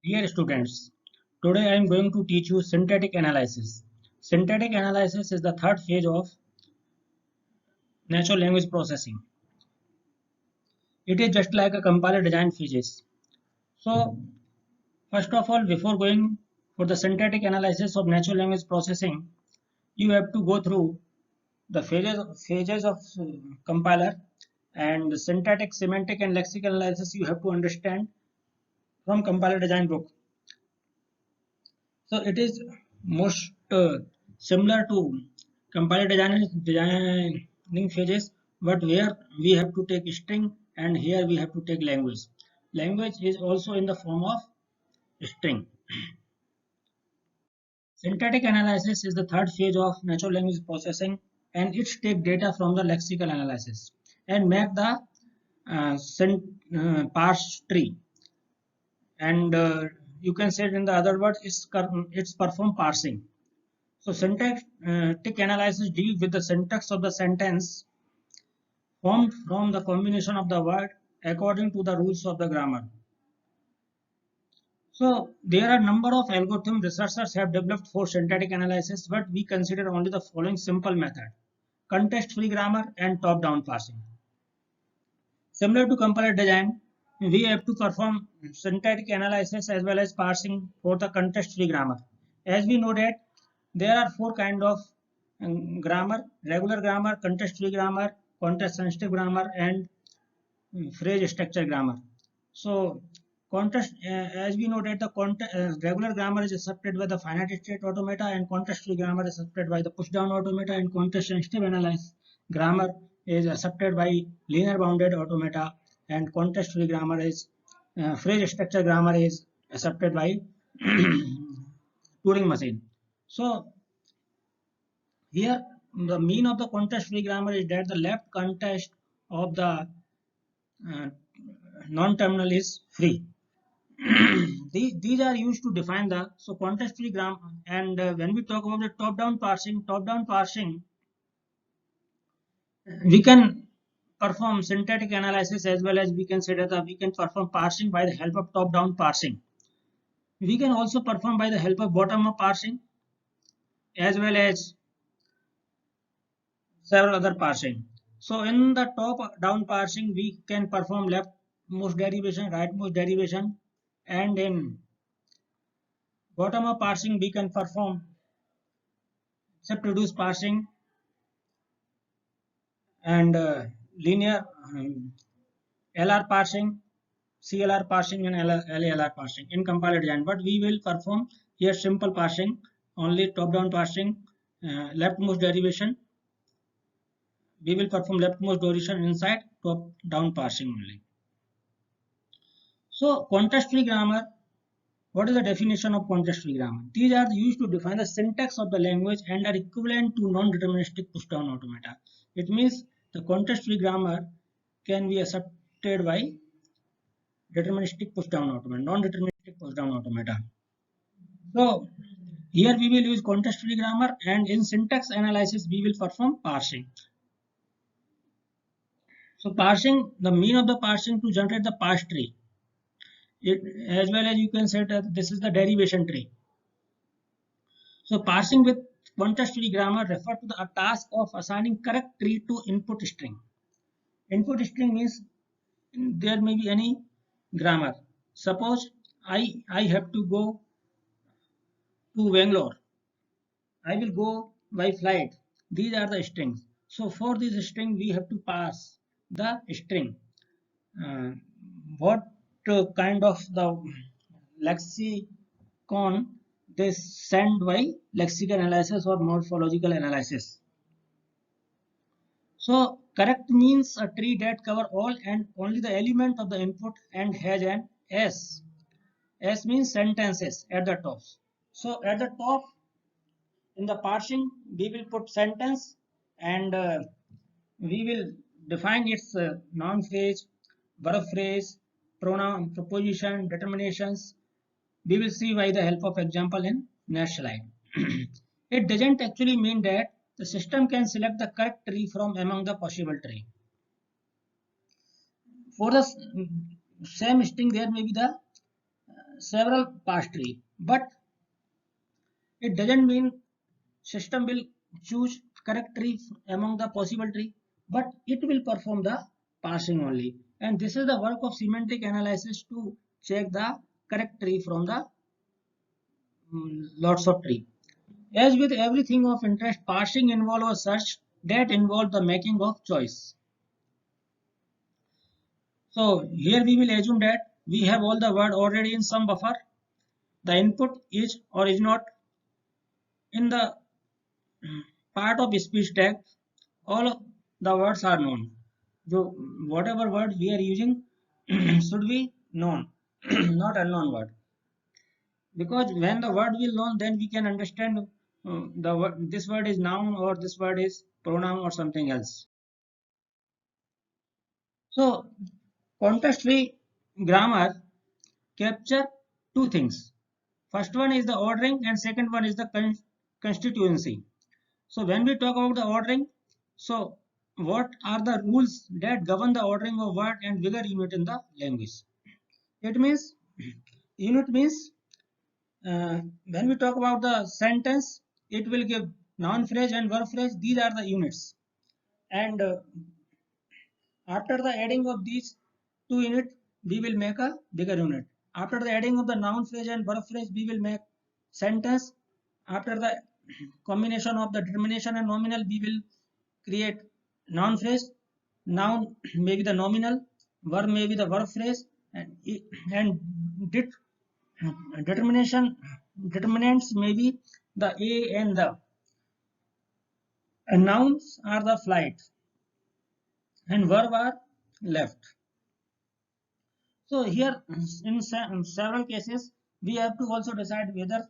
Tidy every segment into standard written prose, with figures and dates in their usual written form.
Dear students, today I am going to teach you synthetic analysis. Synthetic analysis is the third phase of natural language processing. It is just like a compiler design phases. So, first of all, before going for the synthetic analysis of natural language processing, you have to go through the phases of compiler and the synthetic, semantic, and lexical analysis you have to understand from compiler design book. So it is most similar to compiler designing phases, but where we have to take string and here we have to take language. Language is also in the form of string. Syntactic analysis is the third phase of natural language processing, and it takes data from the lexical analysis and make the parse tree. And you can say it in the other words, it's perform parsing. So syntactic analysis deals with the syntax of the sentence formed from the combination of the word according to the rules of the grammar. So there are a number of algorithms researchers have developed for syntactic analysis, but we consider only the following simple method: context-free grammar and top-down parsing. Similar to compiler design, we have to perform syntactic analysis as well as parsing for the context-free grammar. As we know that there are four kinds of grammar: regular grammar, context-free grammar, context-sensitive grammar, and phrase structure grammar. So as we know that the regular grammar is accepted by the finite state automata, and context-free grammar is accepted by the push-down automata, and context-sensitive analysis grammar is accepted by linear bounded automata, and context-free grammar is phrase structure grammar is accepted by Turing machine. So here the mean of the context-free grammar is that the left context of the uh, non-terminal is free. These are used to define the context-free grammar. And when we talk about the top-down parsing, we can perform syntactic analysis as well as we can say that we can perform parsing by the help of top-down parsing. We can also perform by the help of bottom-up parsing as well as several other parsing. So in the top-down parsing, we can perform leftmost derivation, rightmost derivation, and in bottom-up parsing, we can perform except reduce parsing and linear LR parsing, CLR parsing, and LALR parsing in compiler design. But we will perform here simple parsing, only top-down parsing, leftmost derivation. We will perform leftmost derivation inside top-down parsing only. So context-free grammar. What is the definition of context-free grammar? These are used to define the syntax of the language and are equivalent to non-deterministic push-down automata. It means the context-free grammar can be accepted by deterministic push-down automata, non-deterministic push-down automata. So here we will use context-free grammar, and in syntax analysis we will perform parsing. So parsing, the mean of the parsing to generate the parse tree. As well as you can say that this is the derivation tree. So parsing with context-free grammar refer to the task of assigning correct tree to input string. Input string means there may be any grammar. Suppose I have to go to Bangalore. I will go by flight. These are the strings. So for this string, we have to pass the string. Uh, what kind of the lexicon they send by lexical analysis or morphological analysis. So correct means a tree that cover all and only the element of the input and has an S. S means sentences at the top. So at the top in the parsing, we will put sentence and we will define its noun phrase, verb phrase, pronoun, preposition, determinations. We will see by the help of example in next slide. It doesn't actually mean that the system can select the correct tree from among the possible tree. For the same string, there may be the several parse tree, but it doesn't mean system will choose correct tree among the possible tree, but it will perform the parsing only. And this is the work of semantic analysis to check the correct tree from the lots of tree. As with everything of interest, parsing involves a search that involves the making of choice. So here we will assume that we have all the word already in some buffer. The input is or is not in the part of speech tag. All of the words are known. So whatever word we are using should be known, not unknown word. Because when the word will known, then we can understand the word, this word is noun or this word is pronoun or something else. So context-free grammar capture two things. First one is the ordering and second one is the constituency. So when we talk about the ordering, so what are the rules that govern the ordering of word and bigger unit in the language? It means unit means when we talk about the sentence, it will give noun phrase and verb phrase. These are the units. And after the adding of these two units, we will make a bigger unit. After the adding of the noun phrase and verb phrase, we will make sentence. After the combination of the determination and nominal, we will create noun phrase. Noun may be the nominal, verb may be the verb phrase, and determination determinants may be the a and the nouns are the flight and verb are left. So here in several cases we have to also decide whether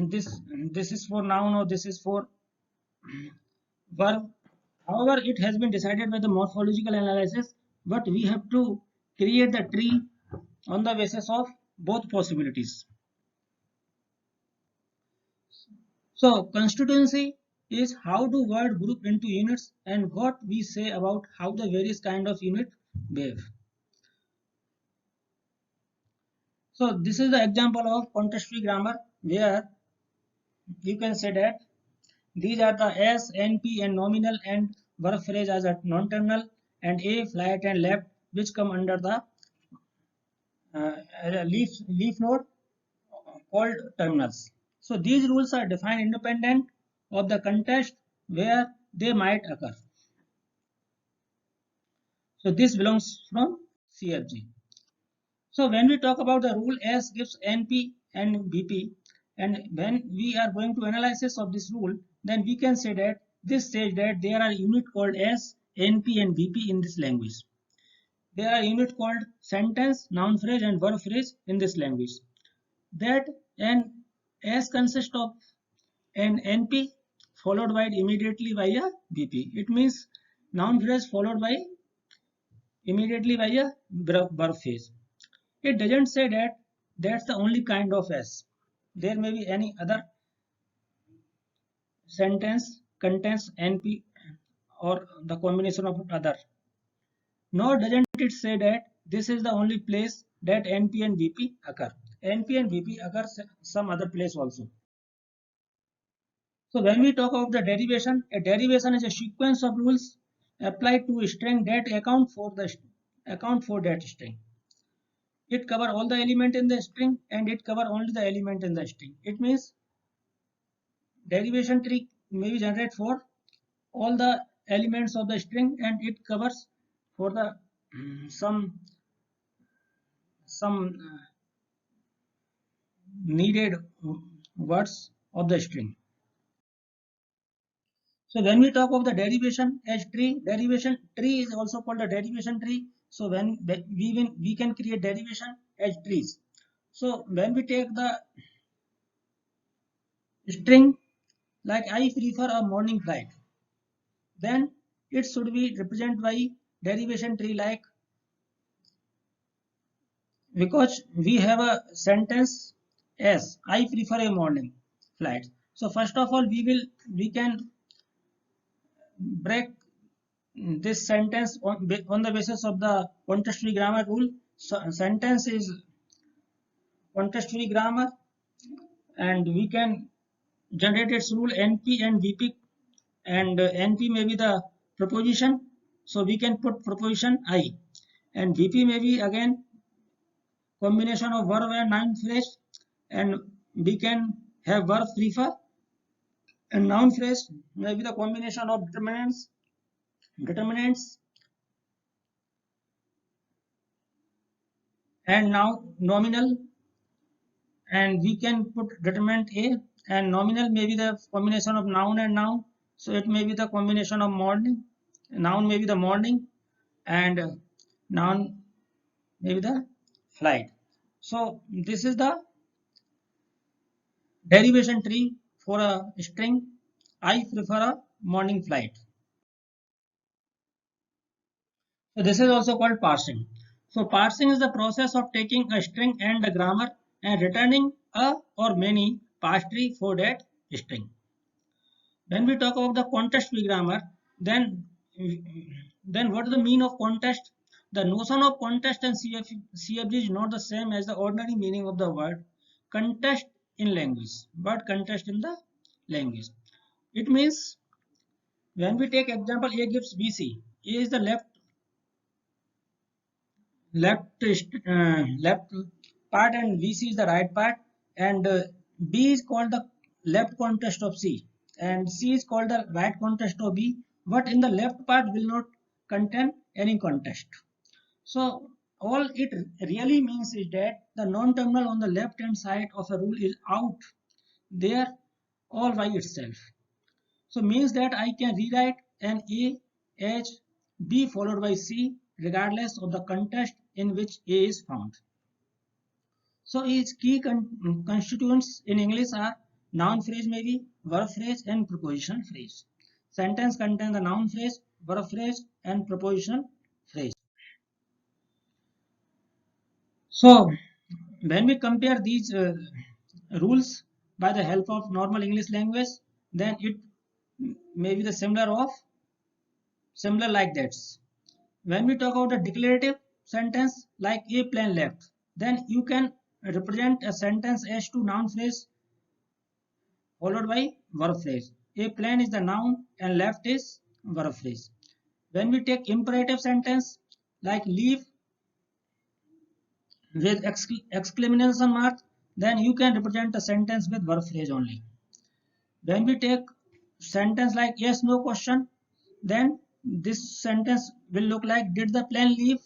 this is for noun or this is for verb. However, it has been decided by the morphological analysis, but we have to create the tree on the basis of both possibilities. So constituency is how to word group into units and what we say about how the various kind of unit behave. So this is the example of context-free grammar where you can say that these are the S, NP and nominal and verb phrase as a non-terminal and A, flight and left which come under the leaf node called terminals. So these rules are defined independent of the context where they might occur. So this belongs from CFG. So when we talk about the rule S gives NP and BP, and when we are going to analysis of this rule, then we can say that this says that there are unit called S, NP and BP in this language. There are unit called sentence, noun phrase and verb phrase in this language. That an S consists of an NP followed by immediately by a BP. It means noun phrase followed by immediately by a verb phrase. It doesn't say that that's the only kind of S. There may be any other sentence contains NP or the combination of other. Nor doesn't it say that this is the only place that NP and BP occur. NP and BP occur some other place also. So when we talk of the derivation, a derivation is a sequence of rules applied to a string that account for that string. It cover all the element in the string and it cover only the element in the string. It means derivation tree may be generated for all the elements of the string and it covers for the some needed words of the string. So when we talk of the derivation as tree, derivation tree is also called a derivation tree. So when we can create derivation as trees. So when we take the string like I prefer a morning flight, then it should be represented by derivation tree like, because we have a sentence as I prefer a morning flight. So first of all we can break this sentence on the basis of the context free grammar rule. So sentence is context-free grammar, and we can generate its rule NP and VP, and NP may be the preposition, so we can put preposition I, and VP may be again combination of verb and noun phrase, and we can have verb prefer, and noun phrase may be the combination of determinants and now nominal, and we can put determinant A, and nominal may be the combination of noun and noun, so it may be the combination of morning, noun may be the morning, and noun may be the flight. So this is the derivation tree for a string I prefer a morning flight. So this is also called parsing. So parsing is the process of taking a string and a grammar and returning a or many parse tree for that string. When we talk about the context-free grammar, then what is the meaning of context? The notion of context and CFG is not the same as the ordinary meaning of the word context in language. Word context in the language. It means when we take example A gives BC, A is the left part and VC is the right part, and B is called the left context of C, and C is called the right context of B, but in the left part will not contain any context. So all it really means is that the non-terminal on the left hand side of a rule is out there all by itself. So means that I can rewrite an A as B followed by C regardless of the context in which A is found. So its key constituents in English are noun phrase maybe, verb phrase and prepositional phrase. Sentence contains the noun phrase, verb phrase and prepositional phrase. So when we compare these rules by the help of normal English language, then it may be the similar like that. When we talk about the declarative sentence like A plane left, then you can represent a sentence as to noun phrase followed by verb phrase. A plane is the noun and left is verb phrase. When we take imperative sentence like leave with exclamation mark, then you can represent a sentence with verb phrase only. When we take sentence like yes no question, then this sentence will look like did the plane leave.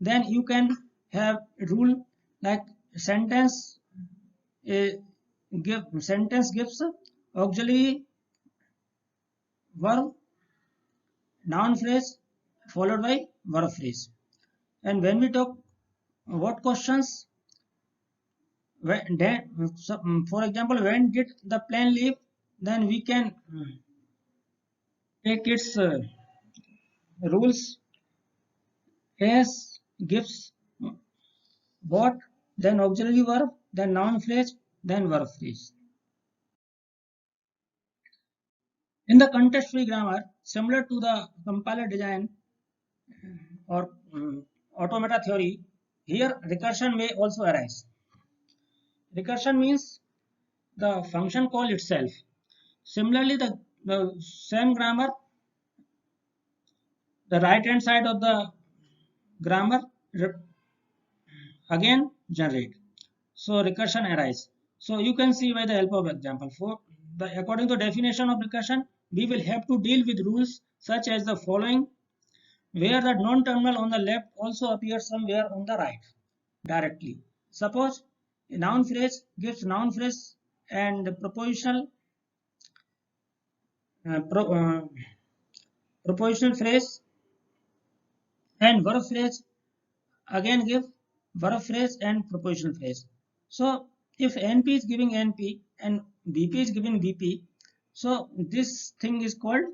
Then you can have rule like sentence gives auxiliary verb noun phrase followed by verb phrase. And when we talk what questions, for example, when did the plane leave, then we can take its rules as gives what, then auxiliary verb, then noun phrase, then verb phrase. In the context-free grammar, similar to the compiler design or automata theory, here recursion may also arise. Recursion means the function call itself. Similarly, the same grammar, the right hand side of the grammar again generate. So recursion arise. So you can see by the help of example. According to definition of recursion, we will have to deal with rules such as the following, where the non-terminal on the left also appears somewhere on the right directly. Suppose a noun phrase gives noun phrase and propositional propositional phrase, and verb phrase again give verb phrase and propositional phrase. So if NP is giving NP and VP is giving VP, so this thing is called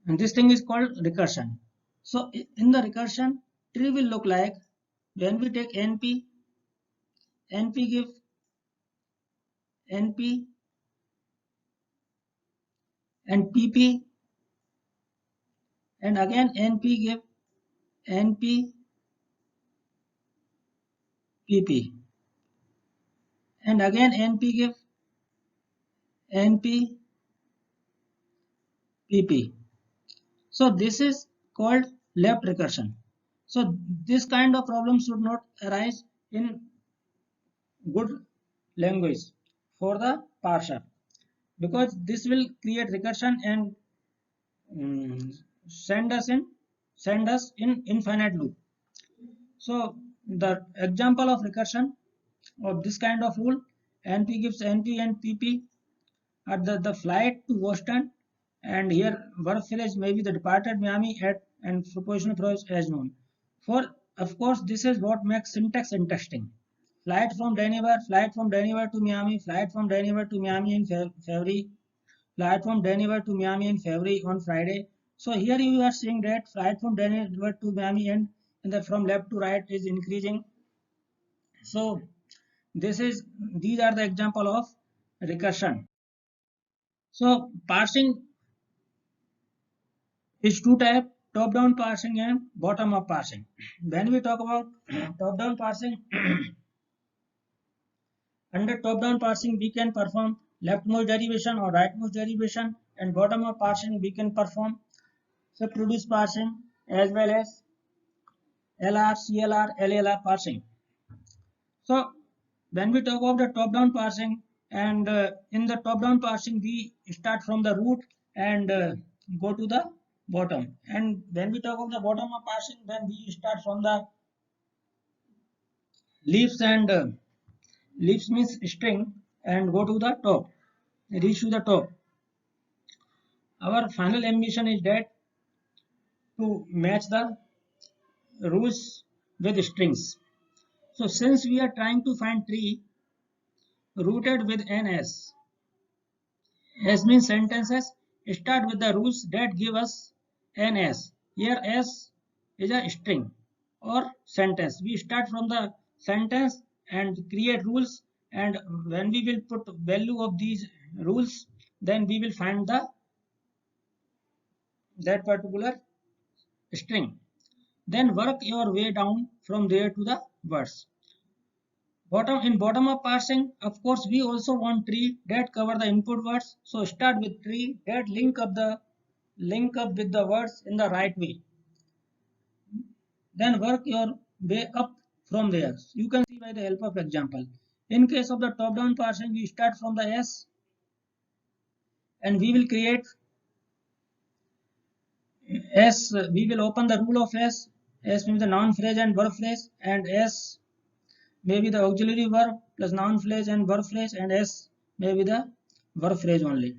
recursion. So in the recursion, tree will look like when we take NP, NP give NP and PP, and again NP give NP PP, and again NP give NP PP. So this is called left recursion. So this kind of problem should not arise in good language for the parser, because this will create recursion and send us in infinite loop. So the example of recursion of this kind of rule, NP gives NP and PP at the flight to Boston, and here verb phrase may be the departed Miami at, and prepositional phrase as known. For of course this is what makes syntax interesting. Flight from Denver to Miami, flight from Denver to Miami in February, flight from Denver to Miami in February on Friday. So here you are seeing that flight from Denver to Miami and from left to right is increasing. So these are the example of recursion. So parsing is two type: top-down parsing and bottom-up parsing. When we talk about top-down parsing, under top-down parsing we can perform leftmost derivation or rightmost derivation, and bottom-up parsing we can perform subproduce parsing as well as LR, CLR, LLR parsing. So when we talk about the top-down parsing, and in the top-down parsing we start from the root and go to the bottom, and when we talk about the bottom-up parsing, then we start from the leaves, and leaves means string, and go to the top, reach to the top. Our final ambition is that to match the rules with strings. So since we are trying to find tree rooted with NS, S means sentences start with the rules that give us NS. Here S is a string or sentence. We start from the sentence and create rules, and when we will put value of these rules, then we will find that particular string. Then work your way down from there to the words. In bottom-up parsing, of course, we also want tree that cover the input words. So start with tree that link up with the words in the right way. Then work your way up from there. You can see by the help of example. In case of the top-down parsing, we start from the S, and we will create S. We will open the rule of S. S means the noun phrase and verb phrase, and S may be the auxiliary verb plus noun phrase and verb phrase, and S may be the verb phrase only.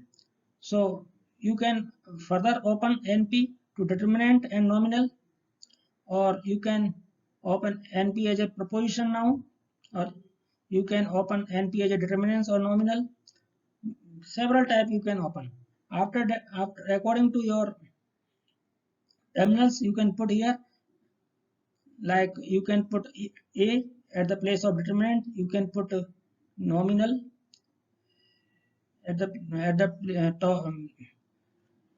So you can further open NP to determinant and nominal, or you can open NP as a preposition noun, or you can open NP as a determinants or nominal. Several type you can open. After that, according to your terminals, you can put here, like you can put A at the place of determinant, you can put nominal at the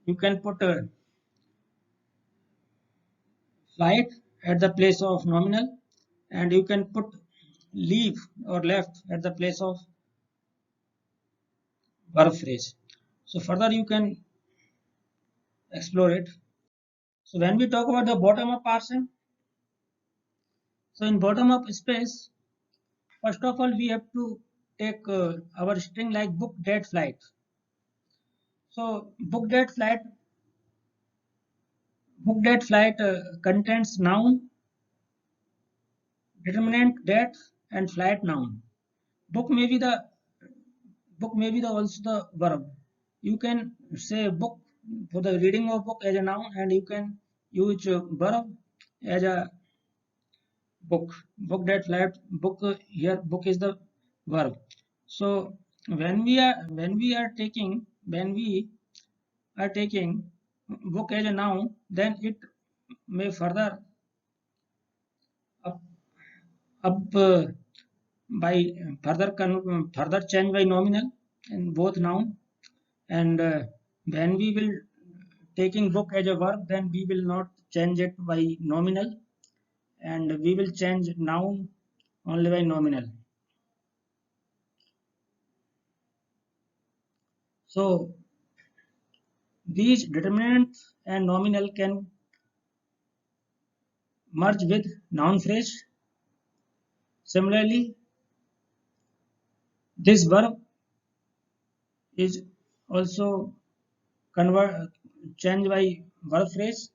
you can put flight at the place of nominal, and you can put leave or left at the place of verb phrase. So further you can explore it. So when we talk about the bottom up parsing, so in bottom up space, first of all we have to take our string like book, date, flight. So book date flight contains noun, determinant, date, and flight noun. Book may be the also the verb. You can say book for the reading of book as a noun, and you can use verb as a book. Book that flight, book here book is the verb. So when we are taking book as a noun, then it may further up, up by further change by nominal in both noun, and when we will taking book as a verb, then we will not change it by nominal, and we will change noun only by nominal. So these determinant and nominal can merge with noun phrase. Similarly, this verb is also convert changed by verb phrase,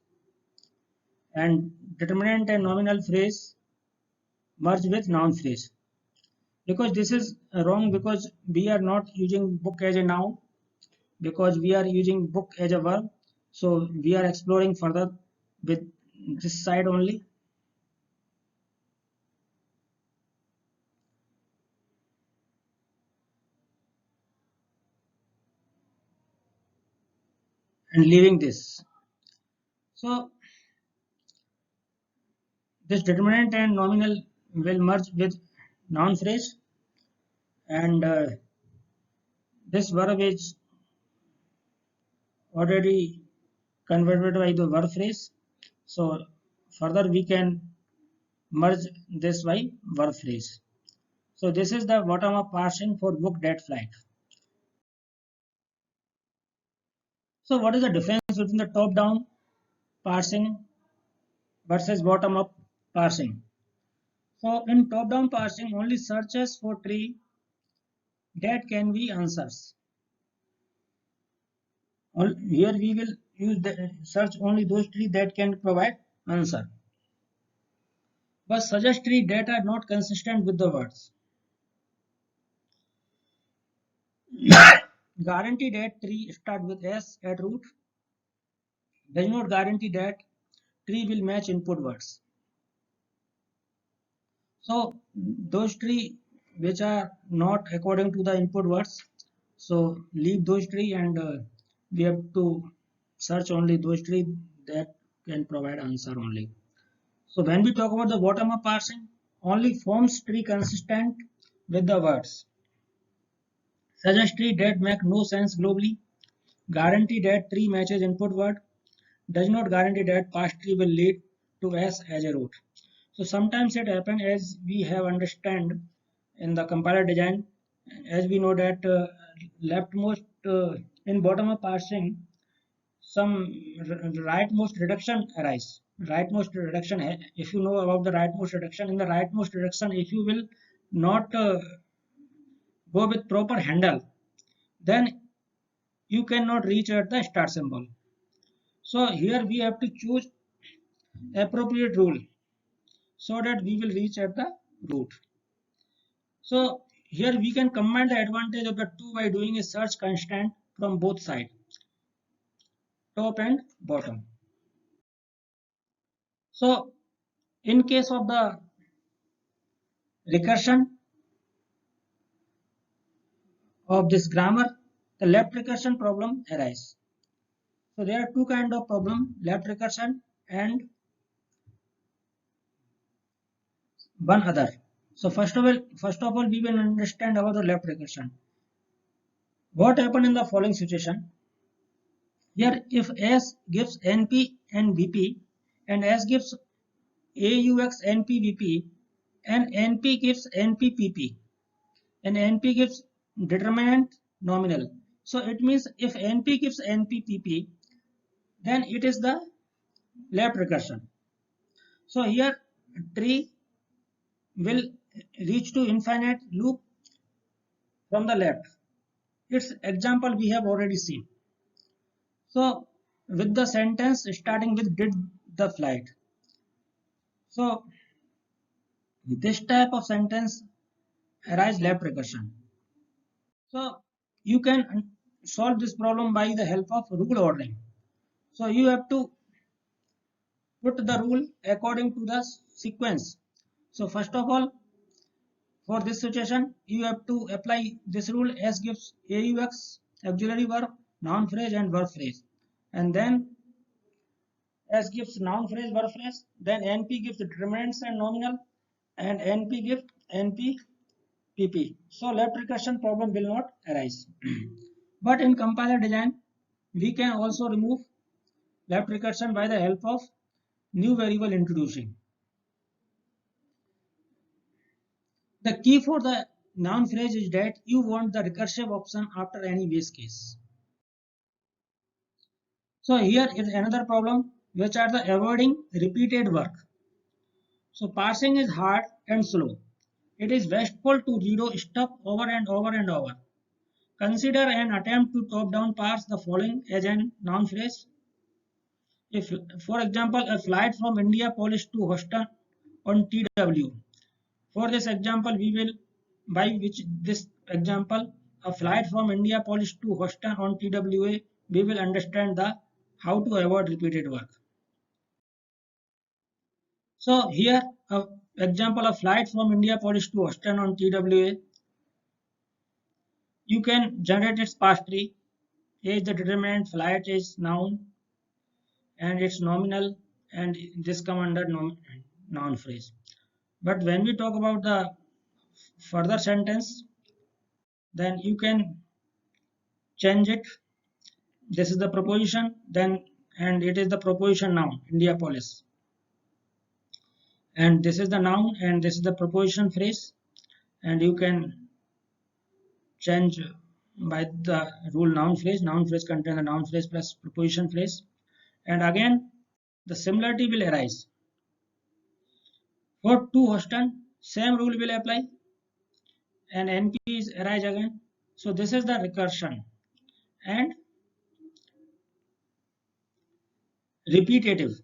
and determinant and nominal phrase merge with noun phrase. Because this is wrong, because we are not using book as a noun, because we are using book as a verb. So we are exploring further with this side only. And leaving this. So this determinant and nominal will merge with noun phrase, and this verb is already converted by the verb phrase. So further we can merge this by verb phrase. So this is the bottom up parsing for book that flight. So what is the difference between the top down parsing versus bottom up parsing? So in top down parsing, only searches for tree that can be answers. Here we will use the search only those trees that can provide answer, but suggest trees that are not consistent with the words. Guarantee that tree start with S at root does not guarantee that tree will match input words. So those tree which are not according to the input words, so leave those tree, and we have to search only those tree that can provide answer only. So when we talk about the bottom up parsing, only forms tree consistent with the words. Suggest tree that make no sense globally. Guarantee that tree matches input word. Does not guarantee that past tree will lead to S as a root. So sometimes it happens, as we have understand in the compiler design, as we know that leftmost in bottom up parsing, some rightmost reduction arise. Rightmost reduction, if you know about the rightmost reduction, in the rightmost reduction, if you will not go with proper handle, then you cannot reach at the start symbol. So here we have to choose appropriate rule so that we will reach at the root. So here we can combine the advantage of the two by doing a search constant from both sides, top and bottom. So in case of the recursion of this grammar, the left recursion problem arises. So there are two kind of problem, left recursion and one other. So first of all, we will understand about the left recursion. What happened in the following situation? Here, if S gives NP and VP, and S gives AUX NP-VP, and NP gives NP-PP, and NP gives determinant nominal. So it means if NP gives NP-PP, then it is the left recursion. So here tree will reach to infinite loop from the left. Its example we have already seen. So with the sentence starting with did the flight. So this type of sentence arise left recursion. So you can solve this problem by the help of rule ordering. So you have to put the rule according to the sequence. So first of all, for this situation, you have to apply this rule. S gives AUX, auxiliary verb, noun phrase and verb phrase. And then S gives noun phrase, verb phrase. Then NP gives the determinants and nominal. And NP gives NP PP. So left recursion problem will not arise. But in compiler design, we can also remove left recursion by the help of new variable introducing. The key for the noun phrase is that you want the recursive option after any base case. So here is another problem, which are the avoiding repeated work. So parsing is hard and slow. It is wasteful to zero stuff over and over and over. Consider an attempt to top-down parse the following as a noun phrase. If, for example, a flight from Indianapolis to Houston on TW. For this example, we will, by which this example, a flight from Indianapolis to Houston on TWA, we will understand the how to avoid repeated work. So here, a example of flight from Indianapolis to Houston on TWA. You can generate its parse tree. A is the determinant, flight is noun, and it's nominal, and this come under noun phrase. But when we talk about the further sentence, then you can change it. This is the proposition, then, and it is the proposition noun, Indianapolis. And this is the noun, and this is the proposition phrase, and you can change by the rule noun phrase. Noun phrase contains the noun phrase plus proposition phrase, and again the similarity will arise. For to Houston, same rule will apply, and NP is arise again. So this is the recursion and repetitive.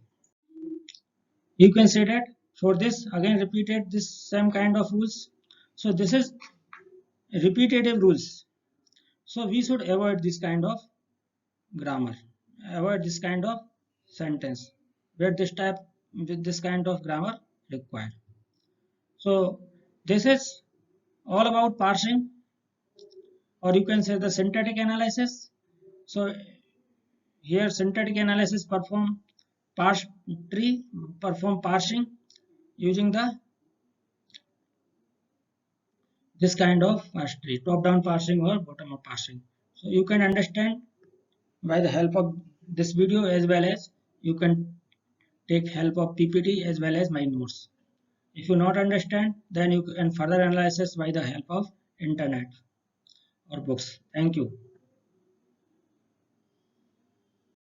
You can say that for this again repeated this same kind of rules. So this is repetitive rules. So we should avoid this kind of grammar, avoid this kind of sentence where this type with this kind of grammar required. So this is all about parsing, or you can say the syntactic analysis. So here syntactic analysis perform parse tree, perform parsing using the this kind of parse tree, top down parsing or bottom up parsing. So you can understand by the help of this video, as well as you can take help of PPT as well as my notes. If you not understand, then you can further analysis by the help of internet or books. Thank you.